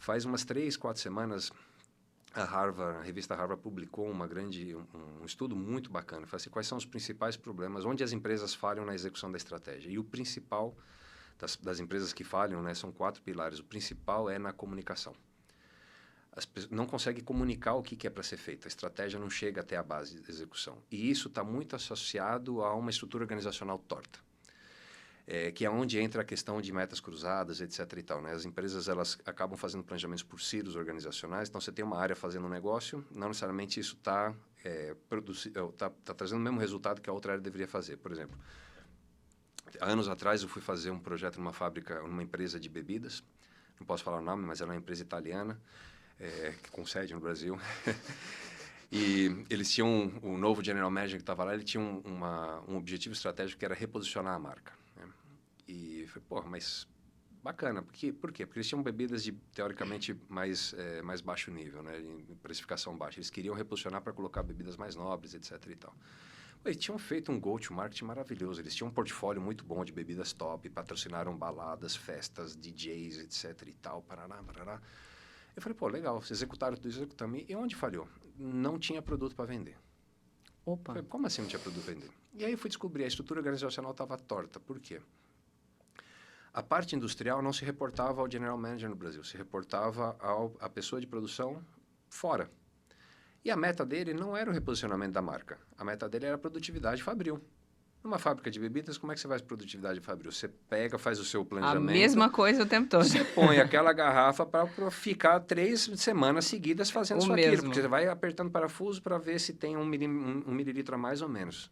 Faz umas 3, 4 semanas, a revista Harvard publicou um estudo muito bacana. Fala assim, quais são os principais problemas, onde as empresas falham na execução da estratégia. E o principal das empresas que falham, né, são 4 pilares. O principal é na comunicação. Não consegue comunicar o que é para ser feito. A estratégia não chega até a base de execução. E isso está muito associado a uma estrutura organizacional torta. Que é onde entra a questão de metas cruzadas, etc. e tal, né? As empresas, elas acabam fazendo planejamentos por silos organizacionais. Então, você tem uma área fazendo um negócio, não necessariamente isso está trazendo o mesmo resultado que a outra área deveria fazer. Por exemplo, anos atrás eu fui fazer um projeto numa fábrica, numa empresa de bebidas. Não posso falar o nome, mas era uma empresa italiana, com sede no Brasil. E eles tinham, o novo general manager que estava lá, ele tinha um objetivo estratégico que era reposicionar a marca. Né? E falei, pô, mas bacana. Por quê? Porque eles tinham bebidas de, teoricamente, mais baixo nível, né? Em precificação baixa. Eles queriam reposicionar para colocar bebidas mais nobres, etc. e tal. Eles tinham feito um go-to-market maravilhoso. Eles tinham um portfólio muito bom de bebidas top, patrocinaram baladas, festas, DJs, etc. e tal, parará, parará. Eu falei, pô, legal, vocês executaram tudo isso, executamos. E onde falhou? Não tinha produto para vender. Opa! Falei, como assim não tinha produto para vender? E aí eu fui descobrir, a estrutura organizacional estava torta. Por quê? A parte industrial não se reportava ao general manager no Brasil, se reportava à pessoa de produção fora. E a meta dele não era o reposicionamento da marca. A meta dele era a produtividade fabril. Numa fábrica de bebidas, como é que você faz produtividade fabril? Você pega, faz o seu planejamento... A mesma coisa o tempo todo. Você põe aquela garrafa para ficar 3 semanas seguidas fazendo O isso aquilo. mesmo. Porque você vai apertando parafuso para ver se tem um mililitro a mais ou menos.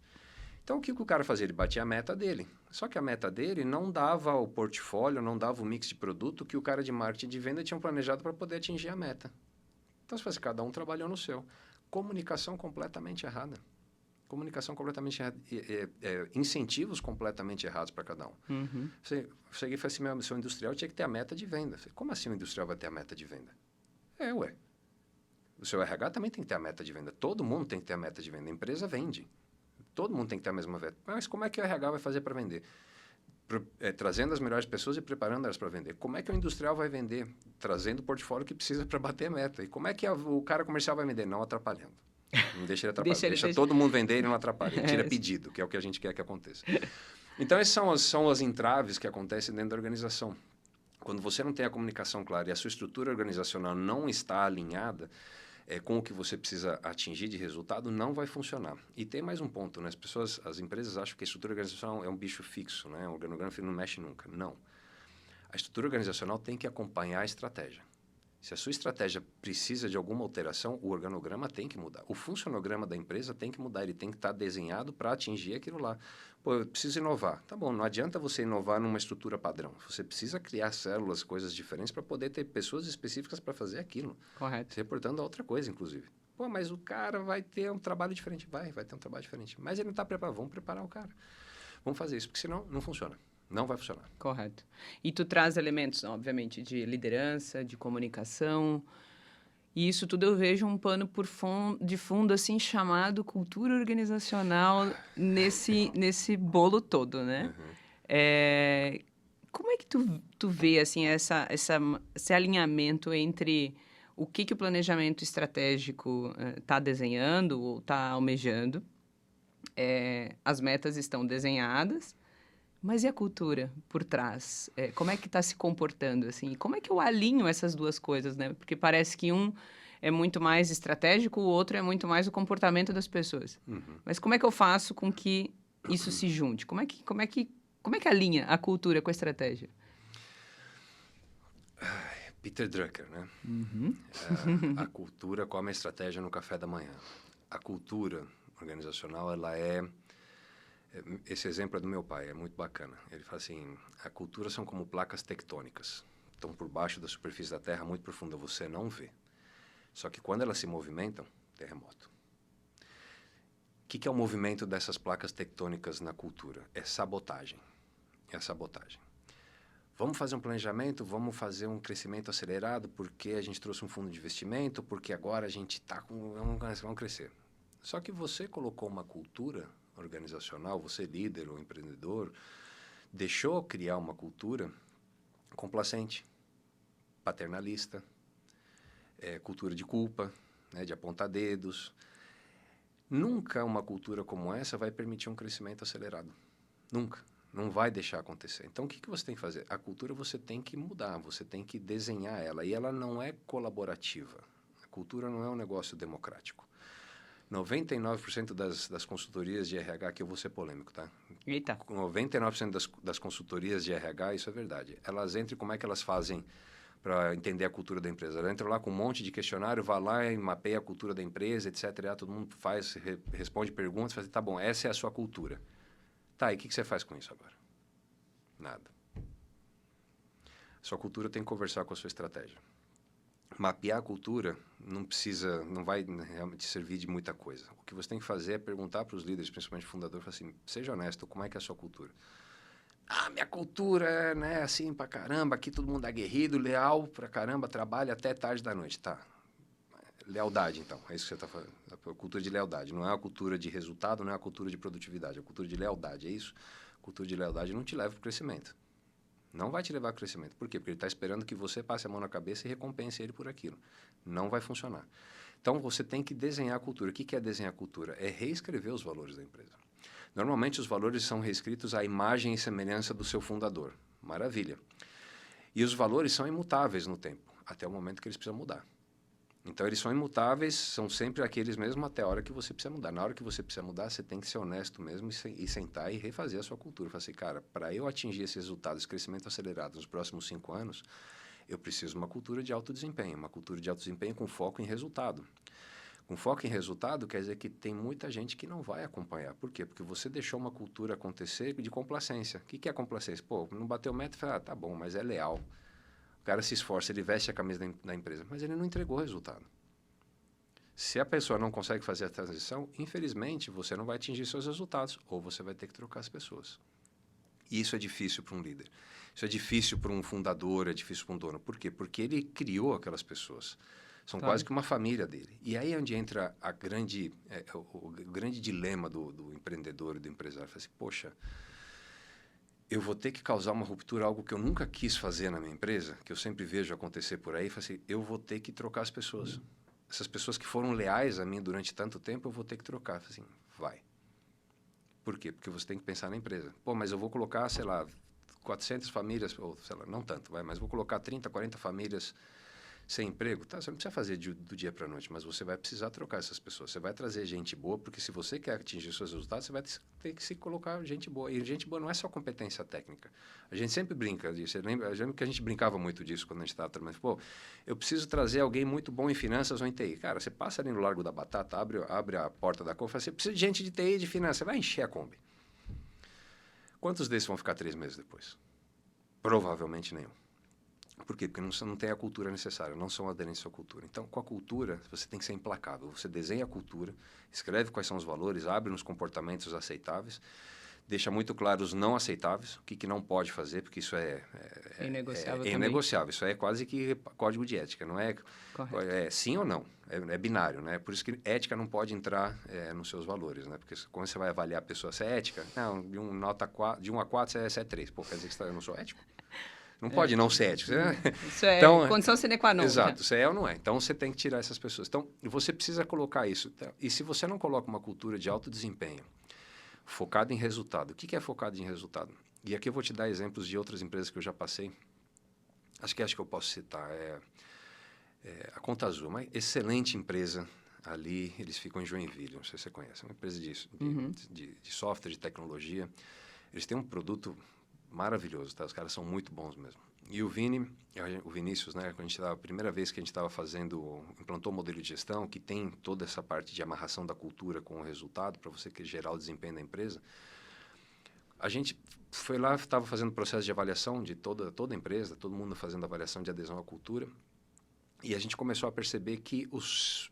Então, o que o cara fazia? Ele batia a meta dele. Só que a meta dele não dava o portfólio, não dava o mix de produto que o cara de marketing e de venda tinha planejado para poder atingir a meta. Então, se fosse cada um trabalhou no seu. Comunicação completamente errada. Comunicação completamente errada. Incentivos completamente errados para cada um. Uhum. Cheguei e falei assim, meu industrial tinha que ter a meta de venda. Falei, como assim o industrial vai ter a meta de venda? Ué. O seu RH também tem que ter a meta de venda. Todo mundo tem que ter a meta de venda. A empresa vende. Todo mundo tem que ter a mesma meta. Mas como é que o RH vai fazer para vender? Trazendo as melhores pessoas e preparando elas para vender. Como é que o industrial vai vender? Trazendo o portfólio que precisa para bater a meta. E como é que o cara comercial vai vender? Não atrapalhando. Não deixa ele atrapalhar. deixa todo mundo vender e ele não atrapalha. Ele tira pedido, que é o que a gente quer que aconteça. Então, essas são as entraves que acontecem dentro da organização. Quando você não tem a comunicação clara e a sua estrutura organizacional não está alinhada com o que você precisa atingir de resultado, não vai funcionar. E tem mais um ponto, né? As empresas acham que a estrutura organizacional é um bicho fixo, né? O organograma não mexe nunca. Não. A estrutura organizacional tem que acompanhar a estratégia. Se a sua estratégia precisa de alguma alteração, o organograma tem que mudar. O funcionograma da empresa tem que mudar, ele tem que estar desenhado para atingir aquilo lá. Pô, eu preciso inovar. Tá bom, não adianta você inovar numa estrutura padrão. Você precisa criar células, coisas diferentes para poder ter pessoas específicas para fazer aquilo. Correto. Se reportando a outra coisa, inclusive. Pô, mas o cara vai ter um trabalho diferente. Vai ter um trabalho diferente. Mas ele não está preparado. Vamos preparar o cara. Vamos fazer isso, porque senão não funciona. Não vai funcionar. Correto. E tu traz elementos, obviamente, de liderança, de comunicação. E isso tudo eu vejo um pano de fundo, assim, chamado cultura organizacional nesse bolo todo, né? Uhum. Como é que tu vê, assim, esse alinhamento entre o que o planejamento estratégico está desenhando ou está almejando? As metas estão desenhadas, mas e a cultura por trás? Como é que está se comportando, assim? Como é que eu alinho essas duas coisas, né? Porque parece que um é muito mais estratégico, o outro é muito mais o comportamento das pessoas. Uhum. Mas como é que eu faço com que isso se junte? Como é que alinha a cultura com a estratégia? Peter Drucker, né? Uhum. A cultura come a estratégia no café da manhã. A cultura organizacional, ela esse exemplo é do meu pai, é muito bacana. Ele fala assim, a cultura são como placas tectônicas. Estão por baixo da superfície da Terra, muito profunda, você não vê. Só que quando elas se movimentam, terremoto. O que é o movimento dessas placas tectônicas na cultura? É sabotagem. É a sabotagem. Vamos fazer um planejamento, vamos fazer um crescimento acelerado porque a gente trouxe um fundo de investimento, porque agora a gente está com... Vamos crescer. Só que você colocou uma cultura organizacional, você líder ou empreendedor, deixou criar uma cultura complacente, paternalista, cultura de culpa, né, de apontar dedos. Nunca uma cultura como essa vai permitir um crescimento acelerado. Nunca. Não vai deixar acontecer. Então, o que você tem que fazer? A cultura você tem que mudar, você tem que desenhar ela. E ela não é colaborativa. A cultura não é um negócio democrático. 99% das consultorias de RH, que eu vou ser polêmico, tá? Eita. 99% das consultorias de RH, isso é verdade. Elas entram, como é que elas fazem para entender a cultura da empresa? Elas entram lá com um monte de questionário, vai lá e mapeia a cultura da empresa, etc. E todo mundo responde perguntas, fala, tá bom, essa é a sua cultura. Tá, e o que você faz com isso agora? Nada. Sua cultura tem que conversar com a sua estratégia. Mapear a cultura não vai realmente servir de muita coisa. O que você tem que fazer é perguntar para os líderes, principalmente o fundador, assim, seja honesto, como é que é a sua cultura? Ah, minha cultura é, né, assim pra caramba, aqui todo mundo é aguerrido, leal pra caramba, trabalha até tarde da noite. Tá. Lealdade, então, é isso que você está falando. A cultura de lealdade. Não é a cultura de resultado, não é a cultura de produtividade, é a cultura de lealdade, é isso? A cultura de lealdade não te leva para o crescimento. Não vai te levar ao crescimento. Por quê? Porque ele está esperando que você passe a mão na cabeça e recompense ele por aquilo. Não vai funcionar. Então, você tem que desenhar a cultura. O que é desenhar a cultura? É reescrever os valores da empresa. Normalmente, os valores são reescritos à imagem e semelhança do seu fundador. Maravilha. E os valores são imutáveis no tempo, até o momento que eles precisam mudar. Então, eles são imutáveis, são sempre aqueles mesmos até a hora que você precisa mudar. Na hora que você precisa mudar, você tem que ser honesto mesmo e sentar e refazer a sua cultura. Falar assim, cara, para eu atingir esses resultados, esse crescimento acelerado nos próximos 5 anos, eu preciso de uma cultura de alto desempenho. Uma cultura de alto desempenho com foco em resultado. Com foco em resultado quer dizer que tem muita gente que não vai acompanhar. Por quê? Porque você deixou uma cultura acontecer de complacência. O que é complacência? Pô, não bateu meta, fala, tá bom, mas é leal. O cara se esforça, ele veste a camisa da empresa, mas ele não entregou o resultado. Se a pessoa não consegue fazer a transição, infelizmente, você não vai atingir seus resultados, ou você vai ter que trocar as pessoas. E isso é difícil para um líder. Isso é difícil para um fundador, é difícil para um dono. Por quê? Porque ele criou aquelas pessoas. São quase que uma família dele. E aí é onde entra o grande dilema do empreendedor e do empresário. Fala assim, poxa, eu vou ter que causar uma ruptura, algo que eu nunca quis fazer na minha empresa, que eu sempre vejo acontecer por aí, assim, eu vou ter que trocar as pessoas. Essas pessoas que foram leais a mim durante tanto tempo, eu vou ter que trocar. Assim, vai. Por quê? Porque você tem que pensar na empresa. Pô, mas eu vou colocar, sei lá, 400 famílias, ou sei lá, não tanto, mas vou colocar 30, 40 famílias sem emprego, tá? Você não precisa fazer do dia para a noite, mas você vai precisar trocar essas pessoas. Você vai trazer gente boa, porque se você quer atingir os seus resultados, você vai ter que se colocar gente boa. E gente boa não é só competência técnica. A gente sempre brinca disso. Eu lembro que a gente brincava muito disso quando a gente estava trabalhando. Pô, eu preciso trazer alguém muito bom em finanças ou em TI. Cara, você passa ali no Largo da Batata, abre a porta da Kombi e fala assim, precisa de gente de TI e de finanças. Você vai encher a Kombi. Quantos desses vão ficar 3 meses depois? Provavelmente nenhum. Por quê? Porque não tem a cultura necessária, não são aderentes à cultura. Então, com a cultura, você tem que ser implacável. Você desenha a cultura, escreve quais são os valores, abre nos comportamentos aceitáveis, deixa muito claro os não aceitáveis, o que não pode fazer, porque isso é inegociável também. inegociável. Isso é quase que código de ética, não é, sim ou não, é binário, né? Por isso que ética não pode entrar nos seus valores, né? Porque quando você vai avaliar a pessoa se é ética, não, de 1 a 4 você é 3. Pô, quer dizer que eu não sou ético? Não pode não ser ético. Isso é então, condição sine qua non. Exato, se é ou não é. Então, você tem que tirar essas pessoas. Então, você precisa colocar isso. E se você não coloca uma cultura de alto desempenho, focada em resultado, o que é focado em resultado? E aqui eu vou te dar exemplos de outras empresas que eu já passei. Acho que eu posso citar. A Conta Azul, uma excelente empresa ali, eles ficam em Joinville, não sei se você conhece. É uma empresa de software, de tecnologia. Eles têm um produto maravilhoso, tá? Os caras são muito bons mesmo. E o Vinícius, né? A primeira vez que a gente estava implantou o modelo de gestão, que tem toda essa parte de amarração da cultura com o resultado, para você gerar o desempenho da empresa. A gente foi lá, estava fazendo processo de avaliação de toda a empresa, todo mundo fazendo avaliação de adesão à cultura, e a gente começou a perceber que os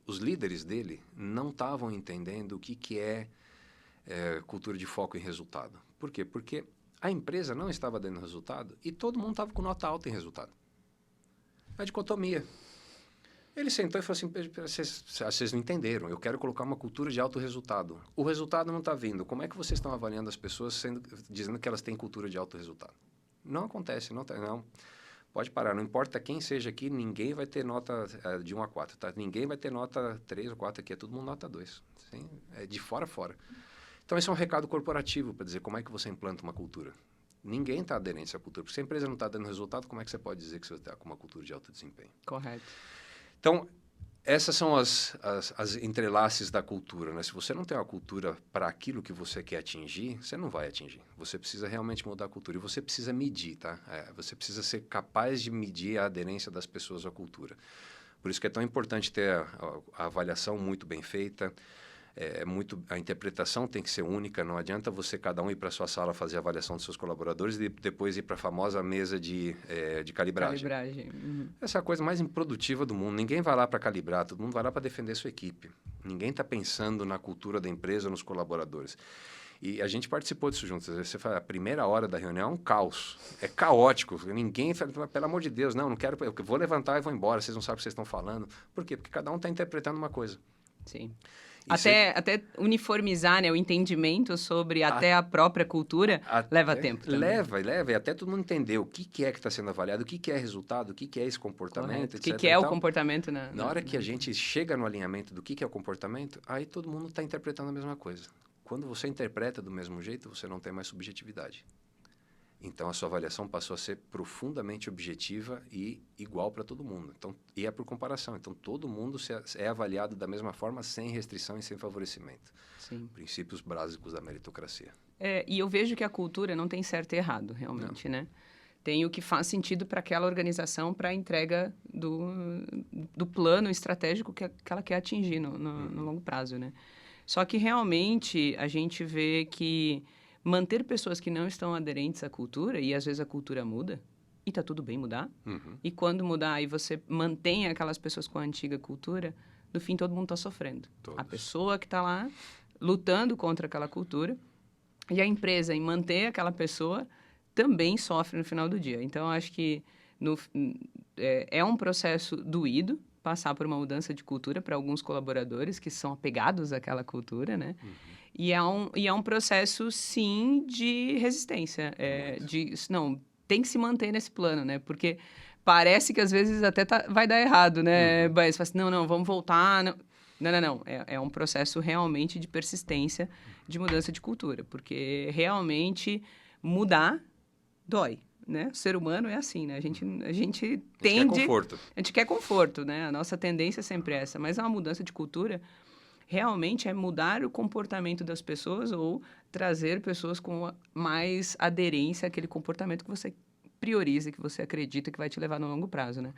líderes dele não estavam entendendo o que é cultura de foco em resultado. Por quê? Porque a empresa não estava dando resultado e todo mundo estava com nota alta em resultado. A dicotomia. Ele sentou e falou assim, vocês não entenderam, eu quero colocar uma cultura de alto resultado. O resultado não está vindo. Como é que vocês estão avaliando as pessoas dizendo que elas têm cultura de alto resultado? Não acontece, não. Pode parar, não importa quem seja aqui, ninguém vai ter nota de 1 a 4, tá? Ninguém vai ter nota 3 ou 4 aqui, é todo mundo nota 2. Assim, é de fora a fora. Então, esse é um recado corporativo para dizer como é que você implanta uma cultura. Ninguém está aderente a essa cultura, porque se a empresa não está dando resultado, como é que você pode dizer que você está com uma cultura de alto desempenho? Correto. Então, essas são as entrelaces da cultura, né? Se você não tem uma cultura para aquilo que você quer atingir, você não vai atingir. Você precisa realmente mudar a cultura e você precisa medir, tá? Você precisa ser capaz de medir a aderência das pessoas à cultura. Por isso que é tão importante ter a avaliação muito bem feita. A interpretação tem que ser única, não adianta você cada um ir para a sua sala fazer a avaliação dos seus colaboradores e depois ir para a famosa mesa de calibragem. Uhum. Essa é a coisa mais improdutiva do mundo. Ninguém vai lá para calibrar, todo mundo vai lá para defender sua equipe. Ninguém está pensando na cultura da empresa, nos colaboradores. E a gente participou disso juntos. Às vezes você fala, a primeira hora da reunião é um caos, é caótico. Ninguém fala, pelo amor de Deus, não quero, eu vou levantar e vou embora, vocês não sabem o que vocês estão falando. Por quê? Porque cada um está interpretando uma coisa. Sim. Até uniformizar, né, o entendimento sobre até a própria cultura leva tempo também. Leva, e até todo mundo entender o que é que está sendo avaliado, o que é resultado, o que é esse comportamento, etc. O que é o comportamento. Na hora que a gente chega no alinhamento do que é o comportamento, aí todo mundo está interpretando a mesma coisa. Quando você interpreta do mesmo jeito, você não tem mais subjetividade. Então, a sua avaliação passou a ser profundamente objetiva e igual para todo mundo. Então, e é por comparação. Então, todo mundo é avaliado da mesma forma, sem restrição e sem favorecimento. Sim. Princípios básicos da meritocracia. E eu vejo que a cultura não tem certo e errado, realmente, né? Tem o que faz sentido para aquela organização, para a entrega do plano estratégico que ela quer atingir no longo prazo, né? Só que, realmente, a gente vê que manter pessoas que não estão aderentes à cultura, e às vezes a cultura muda, e tá tudo bem mudar. Uhum. E quando mudar e você mantém aquelas pessoas com a antiga cultura, no fim todo mundo está sofrendo. Todos. A pessoa que está lá lutando contra aquela cultura e a empresa em manter aquela pessoa também sofre no final do dia. Então, eu acho que é um processo doído passar por uma mudança de cultura para alguns colaboradores que são apegados àquela cultura, né? Uhum. E é um processo, sim, de resistência. Tem que se manter nesse plano, né? Porque parece que, às vezes, até vai dar errado, né? Uhum. Mas, assim, não, vamos voltar. Não. É um processo realmente de persistência, de mudança de cultura. Porque, realmente, mudar dói, né? O ser humano é assim, né? A gente tende... quer conforto. A gente quer conforto, né? A nossa tendência é sempre essa. Mas uma mudança de cultura realmente é mudar o comportamento das pessoas ou trazer pessoas com mais aderência àquele comportamento que você prioriza, que você acredita que vai te levar no longo prazo, né?